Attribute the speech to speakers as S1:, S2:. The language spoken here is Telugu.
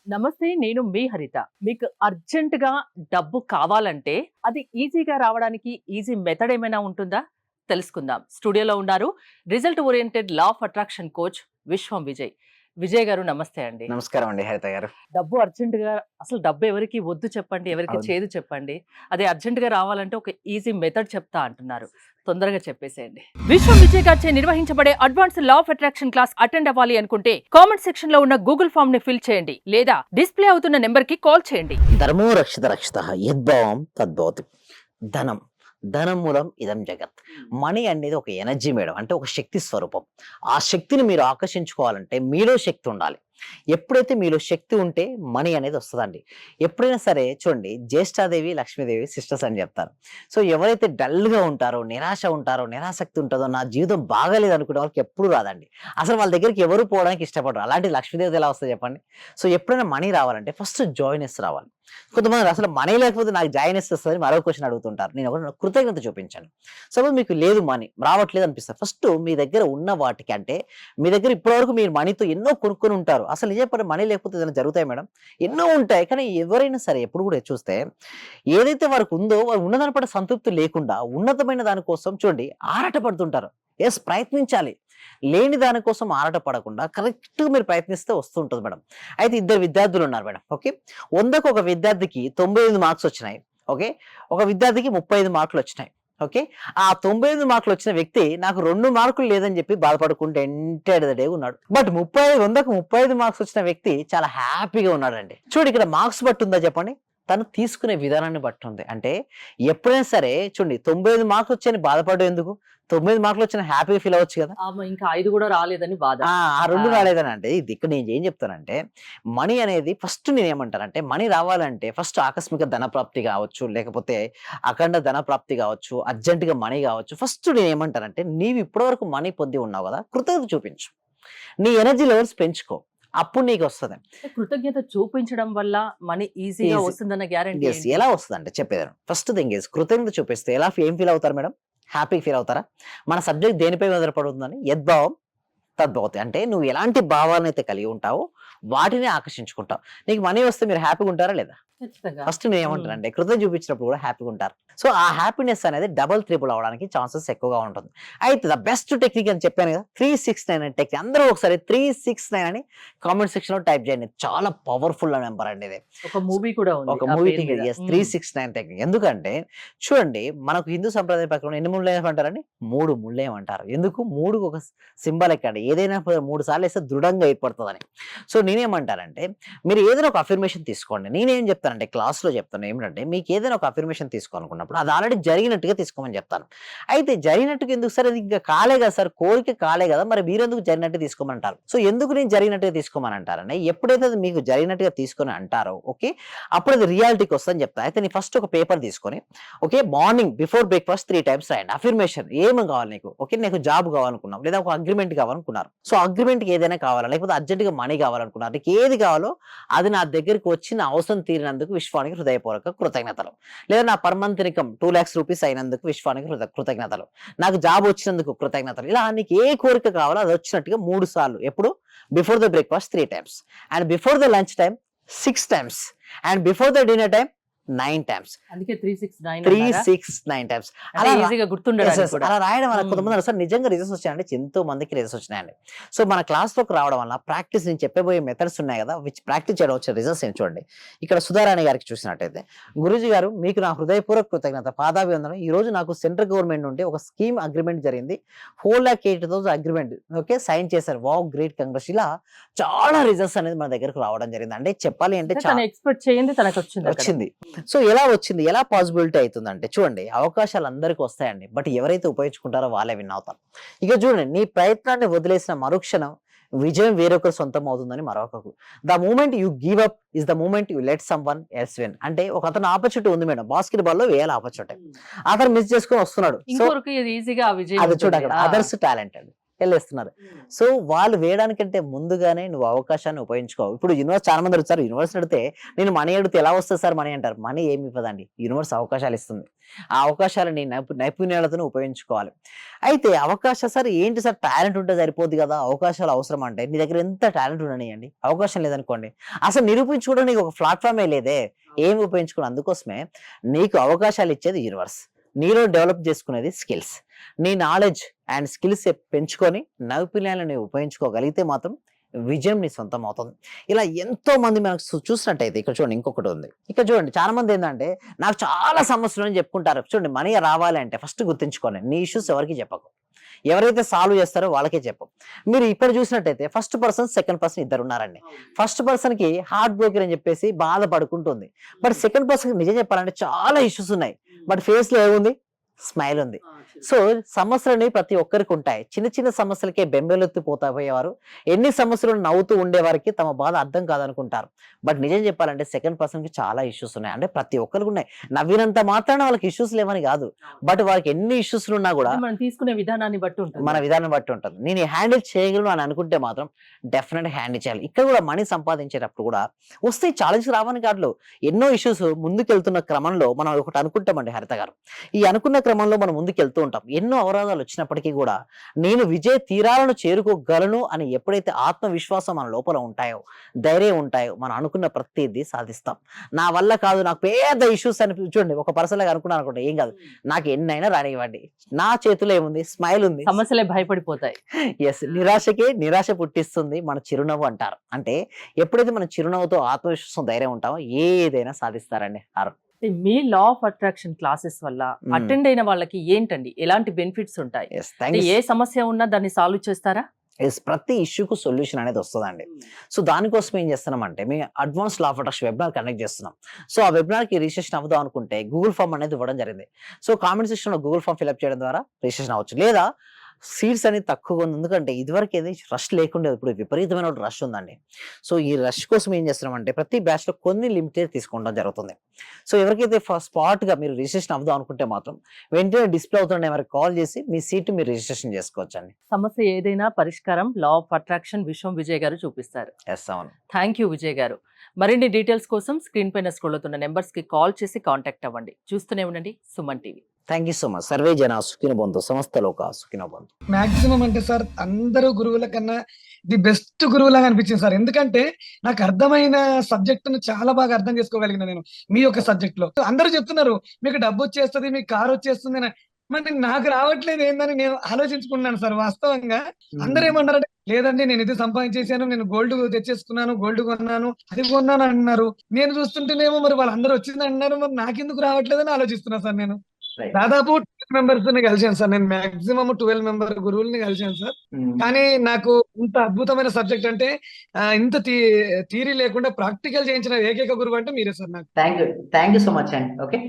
S1: నమస్తే. నేను మీ హరిత. మీకు అర్జెంట్‌గా డబ్బు కావాలంటే, అది ఈజీగా రావడానికి ఈజీ మెథడ్ ఏమైనా ఉంటుందా? తెలుసుకుందాం. స్టూడియోలో ఉన్నారు result oriented law of attraction coach విశ్వం విజయ్. విజయ్ గారు నమస్తే అండి.
S2: నమస్కారం అండి హరిత గారు.
S1: డబ్బు అర్జెంట్‌గా అసలు డబ్బు ఎవరికి వద్దు చెప్పండి, ఎవరికి
S2: అవును.
S1: చేదు చెప్పండి. అదే అర్జెంట్‌గా రావాలంటే ఒక ఈజీ మెథడ్ చెప్తా అంటున్నారు. తొందరగా చెప్పేసేయండి. విశ్వం విజయ్ గారిచే నిర్వహించబడే advance law of attraction class attend అవ్వాలి అనుకుంటే కామెంట్ సెక్షన్ లో ఉన్న గూగుల్ ఫామ్ ని ఫిల్ చేయండి లేదా డిస్ప్లే అవుతున్న నెంబర్ కి కాల్ చేయండి.
S2: ధర్మో రక్షిత రక్షిత యద్భావం తద్భవతి. ధనం ధనం మూలం ఇదం జగత్. మనీ అనేది ఒక ఎనర్జీ మేడం, అంటే ఒక శక్తి స్వరూపం. ఆ శక్తిని మీరు ఆకర్షించుకోవాలంటే మీలో శక్తి ఉండాలి. ఎప్పుడైతే మీలో శక్తి ఉంటే మనీ అనేది వస్తుందండి. ఎప్పుడైనా సరే చూడండి, జ్యేష్ఠాదేవి లక్ష్మీదేవి సిస్టర్స్ అని చెప్తారు. సో ఎవరైతే డల్గా ఉంటారో, నిరాశ ఉంటారో, నిరాసక్తి ఉంటుందో, నా జీవితం బాగాలేదు అనుకునే వాళ్ళకి ఎప్పుడు రాదండి. అసలు వాళ్ళ దగ్గరికి ఎవరు పోవడానికి ఇష్టపడరు. అలాంటి లక్ష్మీదేవి ఎలా వస్తుంది చెప్పండి. సో ఎప్పుడైనా మనీ రావాలంటే ఫస్ట్ జాయినెస్ రావాలి. కొంతమంది అసలు మనీ లేకపోతే నాకు జాయినెస్ వస్తుంది మరో క్వశ్చన్ అడుగుతుంటారు. నేను ఒక కృతజ్ఞత చూపించాను. సపోజ్ మీకు లేదు, మనీ రావట్లేదు అనిపిస్తుంది. ఫస్ట్ మీ దగ్గర ఉన్న వాటికి, అంటే మీ దగ్గర ఇప్పటివరకు మీరు మనీతో ఎన్నో కొనుక్కొని ఉంటారు. అసలు నిజం చెప్పండి, మనీ లేకపోతే ఏదైనా జరుగుతాయి మేడం? ఎన్నో ఉంటాయి. కానీ ఎవరైనా సరే ఎప్పుడు కూడా చూస్తే ఏదైతే వారికి ఉందో వారు ఉన్నదాని పట్ల సంతృప్తి లేకుండా ఉన్నతమైన దానికోసం చూడండి ఆరాటపడుతుంటారు. ఎస్, ప్రయత్నించాలి. లేని దానికోసం ఆరాట పడకుండా కరెక్ట్‌గా మీరు ప్రయత్నిస్తే వస్తుంటది మేడం. అయితే ఇద్దరు విద్యార్థులు ఉన్నారు మేడం. ఓకే. 100కి ఒక విద్యార్థికి 95 మార్క్స్ వచ్చినాయి. ఓకే. ఒక విద్యార్థికి 35 మార్కులు వచ్చినాయి. ఓకే. ఆ 95 మార్కులు వచ్చిన వ్యక్తి నాకు 2 మార్కులు లేదని చెప్పి బాధపడుకుంటూ ఎంటైర్ ద డే ఉన్నాడు. బట్ 100కి 35 మార్క్స్ వచ్చిన వ్యక్తి చాలా హ్యాపీగా ఉన్నాడండి. చూడు, ఇక్కడ మార్క్స్ బట్టి ఉందా చెప్పండి? తను తీసుకునే విధానాన్ని బట్టి ఉంది. అంటే ఎప్పుడైనా సరే చూడండి, 95 మార్కులు వచ్చాయని బాధపడడం ఎందుకు? 9 మార్కులు వచ్చిన హ్యాపీగా ఫీల్ అవ్వచ్చు కదా.
S1: ఇంకా 5 కూడా రాలేదని బాధ.
S2: ఆ 2 రాలేదని అంటే ఇది ఇక్కడ నేను ఏం చెప్తానంటే, మనీ అనేది ఫస్ట్ నేనేమంటానంటే, మనీ రావాలంటే ఫస్ట్ ఆకస్మిక ధన ప్రాప్తి కావచ్చు, లేకపోతే అఖండ ధన ప్రాప్తి కావచ్చు, అర్జెంట్‌గా మనీ కావచ్చు. ఫస్ట్ నేనేమంటానంటే, నీవు ఇప్పటివరకు మనీ పొంది ఉన్నావు కదా, కృతజ్ఞత చూపించు. నీ ఎనర్జీ లెవెల్స్ పెంచుకో. అప్పుడు నీకొస్తది.
S1: కృతజ్ఞత చూపించడం వల్ల మనీ ఈజీగా
S2: ఈజీ.
S1: వస్తుందన్న గ్యారంటీ
S2: యెస్. ఎలా వస్తదంటే చెప్పేదాను. ఫస్ట్ థింగ్ ఈజ్ కృతజ్ఞత చూపిస్తే ఏం ఫీల్ అవుతారు మేడం? హ్యాపీగా ఫీల్ అవుతారా? మన సబ్జెక్ట్ దేనిపై ఆధారపడుతుందని యద్భావం తద్భవతి. అంటే నువ్వు ఎలాంటి భావాలనైతే కలిగి ఉంటావో వాటిని ఆకర్షించుకుంటావు. నీకు మనీ వస్తే మీరు హ్యాపీగా ఉంటారా లేదా?
S1: ఖచ్చితంగా.
S2: ఫస్ట్ నేనేమంటానంటే, కృతజ్ఞత చూపించినప్పుడు కూడా హ్యాపీగా ఉంటారు. సో ఆ హ్యాపీనెస్ అనేది డబుల్ త్రిబుల్ అవ్వడానికి ఛాన్సెస్ ఎక్కువగా ఉంటుంది. అయితే ద బెస్ట్ టెక్నిక్ అని చెప్పాను కదా, 369 అనే టెక్నిక్. అందరూ ఒకసారి 369 అని కామెంట్ సెక్షన్ లో టైప్ చేయండి. చాలా పవర్ఫుల్ నెంబర్ అండి ఇది.
S1: ఒక మూవీ కూడా ఉంది
S2: ఒక
S1: ఆ
S2: మూవీ
S1: పేరు మీద.
S2: 369 టెక్నిక్. ఎందుకంటే చూడండి, మనకు హిందూ సంప్రదాయం ప్రకారం ఎన్ని ముళ్ళు ఏమంటారండి? 3 ముళ్ళు ఏమంటారు. ఎందుకు? 3కు ఒక సింబల్ ఎక్కండి. ఏదైనా 3 సార్లు వేస్తే దృఢంగా ఏర్పడుతుందని. సో నేనేమంటానంటే, మీరు ఏదైనా ఒక అఫర్మేషన్ తీసుకోండి. నేనేం చెప్తానంటే క్లాస్‌లో చెప్తాను ఏమిటంటే, మీకు ఏదైనా ఒక అఫర్మేషన్ తీసుకోవాలనుకున్నప్పుడు అది ఆల్రెడీ జరిగినట్టుగా తీసుకోమని చెప్తాను. అయితే జరిగినట్టుగా ఎందుకు సార్? అది ఇంకా కాలే కదా సార్, కోరిక కాలే కదా, మరి మీరెందుకు జరిగినట్టు తీసుకోమంటారు? సో ఎందుకు నేను జరిగినట్టుగా తీసుకోమని అంటారంటే, ఎప్పుడైతే అది మీకు జరిగినట్టుగా తీసుకొని అంటారో ఓకే, అప్పుడు అది రియాలిటీకి వస్తుందని చెప్తా. అయితే నేను ఫస్ట్ ఒక పేపర్ తీసుకొని okay, morning before breakfast 3 times రాయండి అఫర్మేషన్. ఏమి కావాలి నీకు? ఓకే, నీకు జాబ్ కావాలనుకున్నావు, లేదా ఒక అగ్రీమెంట్ కావాలనుకున్నారు. సో అగ్రీమెంట్‌కి ఏదైనా కావాలా, లేకపోతే అర్జెంట్‌గా మనీ కావాలనుకున్నారు. నీకు ఏది కావాలో అది నా దగ్గరికి వచ్చి నా అవసరం తీరినందుకు విశ్వానికి హృదయపూర్వక కృతజ్ఞతలు. లేదా నా పర్ మంత్ ఇన్‌కమ్ 2,00,000 రూపీస్ అయినందుకు విశ్వానికి కృతజ్ఞతలు. నాకు జాబ్ వచ్చినందుకు కృతజ్ఞతలు. ఇలా నీకు ఏ కోరిక కావాలో అది వచ్చినట్టుగా 3 సార్లు. ఎప్పుడు? Before the breakfast 3 times, and before the lunch time 6 times, and before the dinner time 9 times.
S1: అందుకే 369 అన్నారా?
S2: 369 టైమ్స్.
S1: అంటే ఈజీగా గుర్తుండడానికి కూడా.
S2: అలా రాయడం వల్ల
S1: హ్మ్.
S2: కొంతమంది సార్ నిజంగా రిజల్ట్స్ వచ్చాయండి. ఎంతో మందికి రిజల్ట్స్ వచ్చినాయండి. సో మన క్లాస్‌లోకి రావడం వల్ల ప్రాక్టీస్, నేను చెప్పబోయే మెథడ్స్ ఉన్నాయి కదా, విచ్ ప్రాక్టీస్ చేయడం వచ్చే రిజల్ట్స్ ఏంటి చూడండి. ఇక్కడ సుధారాణి గారికి చూసినట్టయితే, గురూజీ గారు మీకు నా హృదయపూర్వక కృతజ్ఞత, పాదాభివందనం. ఈ రోజు నాకు సెంట్రల్ గవర్నమెంట్ నుండి ఒక స్కీమ్ అగ్రీమెంట్ జరిగింది. 4,80,000 అగ్రీమెంట్ ఓకే సైన్ చేశారు. Wow, great, congrats. ఇలా చాలా రిజల్ట్స్ అనేది మన దగ్గరకు రావడం జరిగింది. అంటే చెప్పాలి అంటే
S1: తను ఎక్స్‌పెక్ట్ చేయంది తనకు వచ్చింది.
S2: వచ్చింది. సో ఎలా వచ్చింది? ఎలా పాసిబిలిటీ అవుతుందంటే చూడండి, అవకాశాలు అందరికి వస్తాయండి. బట్ ఎవరైతే ఉపయోగించుకుంటారో వాళ్ళే విన్ అవుతారు. ఇక చూడండి, నీ ప్రయత్నాన్ని వదిలేసిన మరుక్షణం విజయం వేరొకరు సొంతం అవుతుందని మరొకరు. The moment you give up is the moment you let someone else win. అంటే ఒక అతను ఆపర్చునిటీ ఉంది మేడం, బాస్కెట్ బాల్ లో వేయాలి ఆపర్చునిటీ, అతను మిస్ చేసుకొని వస్తున్నాడు. సో
S1: ఇంకొకరికి ఇది ఈజీగా ఆ విజయం
S2: అది చూడ
S1: ఉంటుంది.
S2: అక్కడ
S1: ఆ.
S2: అదర్స్ టాలెంట్ అండి. వెళ్ళేస్తున్నారు. సో వాళ్ళు వేయడానికంటే ముందుగానే నువ్వు అవకాశాన్ని ఉపయోగించుకో. ఇప్పుడు యూనివర్స్ చాలా మంది అడుగుతారు. యూనివర్స్ అడిగితే నేను మనీ అడిగితే ఎలా వస్తుంది సార్ మనీ అంటారు. మనీ ఏమి ఇవ్వదండి. యూనివర్స్ అవకాశాలు ఇస్తుంది. ఆ అవకాశాలు నీ నైపుణ్యాలతో ఉపయోగించుకోవాలి. అయితే అవకాశం సార్ ఏంటి సార్ టాలెంట్ ఉంటే సరిపోద్ది కదా! అవకాశాలు అవసరం అంటే నీ దగ్గర ఎంత టాలెంట్ ఉండనియండి. అవకాశం లేదనుకోండి. అసలు నిరూపించుకోవడానికి నీకు ఒక ప్లాట్‌ఫార్మే లేదే. ఏమి ఉపయోగించుకోను. అందుకోసమే నీకు అవకాశాలు ఇచ్చేది యూనివర్స్. నీలో డెవలప్ చేసుకునేది స్కిల్స్. నీ నాలెడ్జ్ అండ్ స్కిల్స్ పెంచుకొని నైపుణ్యాలను నీవు ఉపయోగించుకోగలిగితే మాత్రం విజయం నీ సొంతం అవుతుంది. ఇలా ఎంతో మంది మనకు చూసినట్టయితే ఇక్కడ చూడండి ఇంకొకటి ఉంది. ఇక్కడ చూడండి చాలా మంది ఏందంటే నాకు చాలా సమస్యలు అని చెప్పుకుంటారు. చూడండి మనీ రావాలి అంటే ఫస్ట్ గుర్తుంచుకోండి. నీ ఇష్యూస్ ఎవరికీ చెప్పకు. ఎవరైతే సాల్వ్ చేస్తారో వాళ్ళకే చెప్పు. మీరు ఇక్కడ చూసినట్టయితే ఫస్ట్ పర్సన్, సెకండ్ పర్సన్ ఇద్దరు ఉన్నారండి. ఫస్ట్ పర్సన్ కి హార్ట్ బ్రోకెన్ అని చెప్పేసి బాధపడుకుంటుంది. బట్ సెకండ్ పర్సన్ నిజం చెప్పాలంటే చాలా ఇష్యూస్ ఉన్నాయి. బట్ ఫేస్ లో ఏముంది? స్మైల్ ఉంది. సో సమస్యలని ప్రతి ఒక్కరికి ఉంటాయి. చిన్న చిన్న సమస్యలకే పోయేవారు ఎన్ని సమస్యలు నవ్వుతూ ఉండేవారికి తమ బాధ అర్థం కాదనుకుంటారు. బట్ నిజం చెప్పాలంటే సెకండ్ పర్సన్ కి చాలా ఇష్యూస్ ఉన్నాయి. అంటే ప్రతి ఒక్కరికి ఉన్నాయి. నవ్వినంత మాత్రాన వాళ్ళకి ఇష్యూస్ లేవని కాదు. బట్ వాళ్ళకి ఎన్ని ఇష్యూస్ ఉన్నా కూడా
S1: మనం తీసుకునే విధానాన్ని బట్టి ఉంటుంది.
S2: మన విధానం బట్టి ఉంటుంది. నేను హ్యాండిల్ చేయగలను అని అనుకుంటే మాత్రం డెఫినెట్ హ్యాండిల్ చేయాలి. ఇక్కడ కూడా మనీ సంపాదించేటప్పుడు కూడా వస్తే ఛాలెంజ్ రావని కాదు. ఎన్నో ఇష్యూస్ ముందుకెళ్తున్న క్రమంలో మనం ఒకటి అనుకుంటామండి హరిత గారు. ఈ అనుకున్న క్రమంలో మనం ముందుకెళ్తూ ఉంటాం. ఎన్నో అవరోధాలు వచ్చినప్పటికీ కూడా నేను విజయ తీరాలను చేరుకోగలను అని ఎప్పుడైతే ఆత్మవిశ్వాసం మన లోపల ఉంటాయో, ధైర్యం ఉంటాయో, మనం అనుకున్న ప్రతిదీ సాధిస్తాం. నా వల్ల కాదు, నాకు పెద్ద ఇష్యూస్ అని చూడండి ఒక పర్సన్ లాగా అనుకున్నాను అనుకోండి, ఏం కాదు, నాకు ఎన్నైనా రానివ్వండి, నా చేతిలో ఏముంది? స్మైల్ ఉంది.
S1: సమస్యలే భయపడిపోతాయి.
S2: ఎస్, నిరాశకే నిరాశ పుట్టిస్తుంది మన చిరునవ్వు అంటారు. అంటే ఎప్పుడైతే మన చిరునవ్వుతో ఆత్మవిశ్వాసం ధైర్యం ఉంటామో ఏదైనా సాధిస్తారండి.
S1: మీ లా ఆఫ్ అట్రాక్షన్ క్లాసెస్ వల్ల అటెండ్ అయిన వాళ్ళకి ఏంటండి ఎలాంటి బెనిఫిట్స్ ఉంటాయి? ఏ సమస్య ఉన్నా దాన్ని సాల్వ్ చేస్తారా?
S2: ప్రతి ఇష్యూకు సొల్యూషన్ అనేది వస్తుందండి. సో దానికోసం ఏం చేస్తున్నామంటే మేము advance law of attraction webinar conduct చేస్తున్నాం. సో ఆ వెబినార్ కి రిజిస్ట్రేషన్ అవ్వదాం అనుకుంటే గూగుల్ ఫామ్ అనేది ఇవ్వడం జరిగింది. సో కామెంట్ సెక్షన్ లో గూగుల్ ఫామ్ ఫిల్అప్ చేయడం ద్వారా రిజిస్ట్రేషన్ అవ్వచ్చు. లేదా సీట్స్ అనేది తక్కువగా ఉంది. ఎందుకంటే ఇదివరకు ఏది రష్ లేకుండా ఇప్పుడు విపరీతమైన రష్ ఉందండి. సో ఈ రష్ కోసం ఏం చేస్తున్నామంటే ప్రతి బ్యాచ్ లో కొన్ని లిమిటెడ్ తీసుకోవడం జరుగుతుంది. సో ఎవరికైతే స్పాట్ గా మీరు రిజిస్ట్రేషన్ అవ్వదాం అనుకుంటే మాత్రం వెంటనే డిస్ప్లే అవుతుండే వారికి కాల్ చేసి మీ సీట్ మీరు రిజిస్ట్రేషన్ చేసుకోవచ్చండి.
S1: సమస్య ఏదైనా పరిష్కారం లా ఆఫ్ అట్రాక్షన్ విశ్వం విజయ్ గారు చూపిస్తారు.
S2: అవును.
S1: థ్యాంక్ యూ విజయ్ గారు. మరిన్ని డీటెయిల్స్ కోసం స్క్రీన్ పైన స్క్రోల్ అవుతున్న నెంబర్స్ కి కాల్ చేసి కాంటాక్ట్ అవ్వండి. చూస్తూనే ఉండండి Suman TV.
S2: Thank you so much. Survey జన సుఖినో భవంతు, సమస్త లోక సుఖినో భవంతు.
S3: మాక్సిమం అంటే సార్ అందరూ గురువుల కన్నా ది బెస్ట్ గురువులాగా అనిపించింది సార్. ఎందుకంటే నాకు అర్థమైన సబ్జెక్ట్ ను చాలా బాగా అర్థం చేసుకోగలిగిన నేను మీ యొక్క సబ్జెక్ట్ లో. అందరూ చెప్తున్నారు మీకు డబ్బు వచ్చేస్తుంది, మీకు కారు వచ్చేస్తుంది అని. మరి నాకు రావట్లేదు ఏందని నేను ఆలోచించుకున్నాను సార్. వాస్తవంగా అందరూ ఏమన్నారంటే లేదండి నేను ఇది సంపాదించేసాను, నేను గోల్డ్ తెచ్చేసుకున్నాను, గోల్డ్ కొన్నాను, అది కొన్నాను అంటున్నారు. నేను చూస్తుంటేనేమో మరి వాళ్ళందరూ వచ్చింది అంటున్నారు, మరి నాకెందుకు రావట్లేదని ఆలోచిస్తున్నా సార్. నేను దాదాపు 12 మెంబర్స్ ని కలిసాను సార్. నేను మాక్సిమం 12 మెంబర్ గురువుల్ని కలిసాను సార్. కానీ నాకు ఇంత అద్భుతమైన సబ్జెక్ట్ అంటే ఇంత థియరీ లేకుండా ప్రాక్టికల్ చేయించిన ఏకైక గురువు అంటే మీరే సార్. నాకు
S2: థ్యాంక్ యూ సో మచ్ అండి. ఓకే.